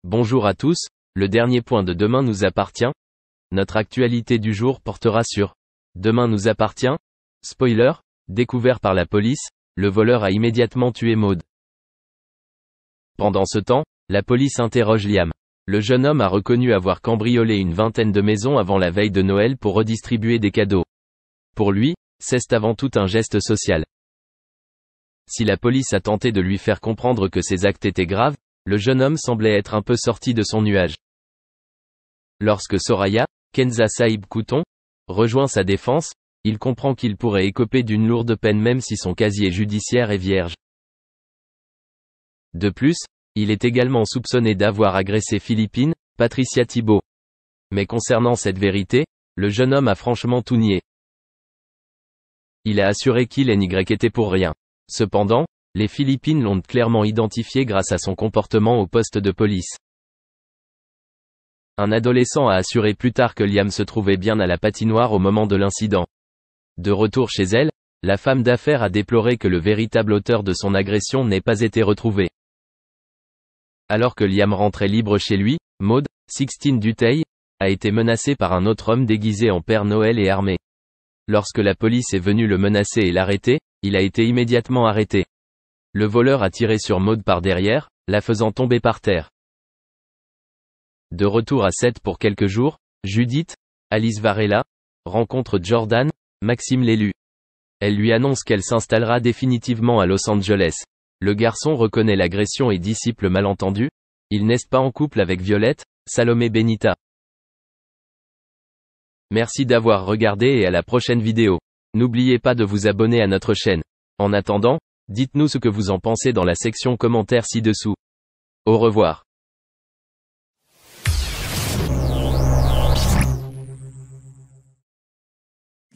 Bonjour à tous, le dernier point de Demain nous appartient. Notre actualité du jour portera sur Demain nous appartient. Spoiler, découvert par la police, le voleur a immédiatement tué Maud. Pendant ce temps, la police interroge Liam. Le jeune homme a reconnu avoir cambriolé une vingtaine de maisons avant la veille de Noël pour redistribuer des cadeaux. Pour lui, c'est avant tout un geste social. Si la police a tenté de lui faire comprendre que ses actes étaient graves, le jeune homme semblait être un peu sorti de son nuage. Lorsque Soraya, Kenza Saïb Couton, rejoint sa défense, il comprend qu'il pourrait écoper d'une lourde peine même si son casier judiciaire est vierge. De plus, il est également soupçonné d'avoir agressé Philippine, Patricia Thibault. Mais concernant cette vérité, le jeune homme a franchement tout nié. Il a assuré qu'il et Y était pour rien. Cependant, les Philippines l'ont clairement identifié grâce à son comportement au poste de police. Un adolescent a assuré plus tard que Liam se trouvait bien à la patinoire au moment de l'incident. De retour chez elle, la femme d'affaires a déploré que le véritable auteur de son agression n'ait pas été retrouvé. Alors que Liam rentrait libre chez lui, Maud, Sixtine Dutheil, a été menacée par un autre homme déguisé en Père Noël et armé. Lorsque la police est venue le menacer et l'arrêter, il a été immédiatement arrêté. Le voleur a tiré sur Maud par derrière, la faisant tomber par terre. De retour à Sète pour quelques jours, Judith, Alice Varela, rencontre Jordan, Maxime l'élu. Elle lui annonce qu'elle s'installera définitivement à Los Angeles. Le garçon reconnaît l'agression et dissipe le malentendu. Il n'est pas en couple avec Violette, Salomé Benita. Merci d'avoir regardé et à la prochaine vidéo. N'oubliez pas de vous abonner à notre chaîne. En attendant, dites-nous ce que vous en pensez dans la section commentaires ci-dessous. Au revoir.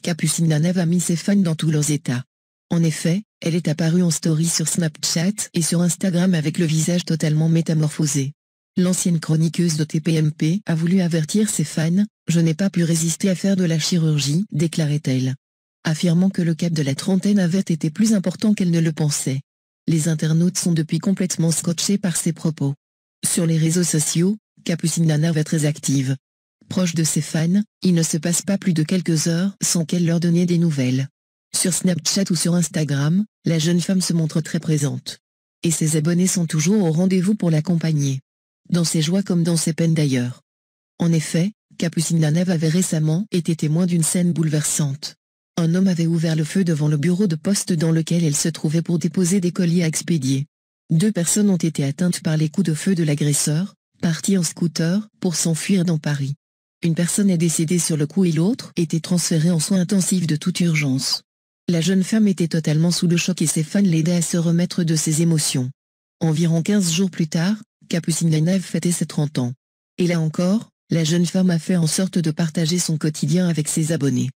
Capucine Nanève a mis ses fans dans tous leurs états. En effet, elle est apparue en story sur Snapchat et sur Instagram avec le visage totalement métamorphosé. L'ancienne chroniqueuse de TPMP a voulu avertir ses fans, « Je n'ai pas pu résister à faire de la chirurgie », déclarait-elle. Affirmant que le cap de la trentaine avait été plus important qu'elle ne le pensait. Les internautes sont depuis complètement scotchés par ses propos. Sur les réseaux sociaux, Capucine Nanève est très active. Proche de ses fans, il ne se passe pas plus de quelques heures sans qu'elle leur donne des nouvelles. Sur Snapchat ou sur Instagram, la jeune femme se montre très présente. Et ses abonnés sont toujours au rendez-vous pour l'accompagner. Dans ses joies comme dans ses peines d'ailleurs. En effet, Capucine Nanève avait récemment été témoin d'une scène bouleversante. Un homme avait ouvert le feu devant le bureau de poste dans lequel elle se trouvait pour déposer des colis à expédier. 2 personnes ont été atteintes par les coups de feu de l'agresseur, parti en scooter pour s'enfuir dans Paris. Une personne est décédée sur le coup et l'autre était transférée en soins intensifs de toute urgence. La jeune femme était totalement sous le choc et ses fans l'aidaient à se remettre de ses émotions. Environ 15 jours plus tard, Capucine Nanève fêtait ses 30 ans. Et là encore, la jeune femme a fait en sorte de partager son quotidien avec ses abonnés.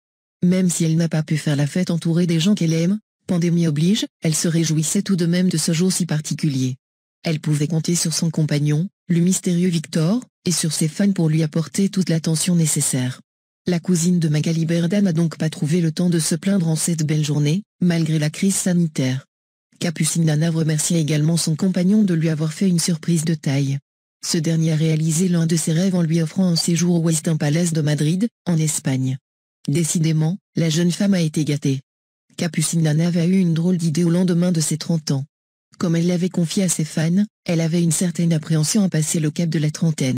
Même si elle n'a pas pu faire la fête entourée des gens qu'elle aime, pandémie oblige, elle se réjouissait tout de même de ce jour si particulier. Elle pouvait compter sur son compagnon, le mystérieux Victor, et sur ses fans pour lui apporter toute l'attention nécessaire. La cousine de Magali Berda n'a donc pas trouvé le temps de se plaindre en cette belle journée, malgré la crise sanitaire. Capucine Nanève remercie également son compagnon de lui avoir fait une surprise de taille. Ce dernier a réalisé l'un de ses rêves en lui offrant un séjour au Westin Palace de Madrid, en Espagne. Décidément, la jeune femme a été gâtée. Capucine Nanève a eu une drôle d'idée au lendemain de ses 30 ans. Comme elle l'avait confié à ses fans, elle avait une certaine appréhension à passer le cap de la trentaine.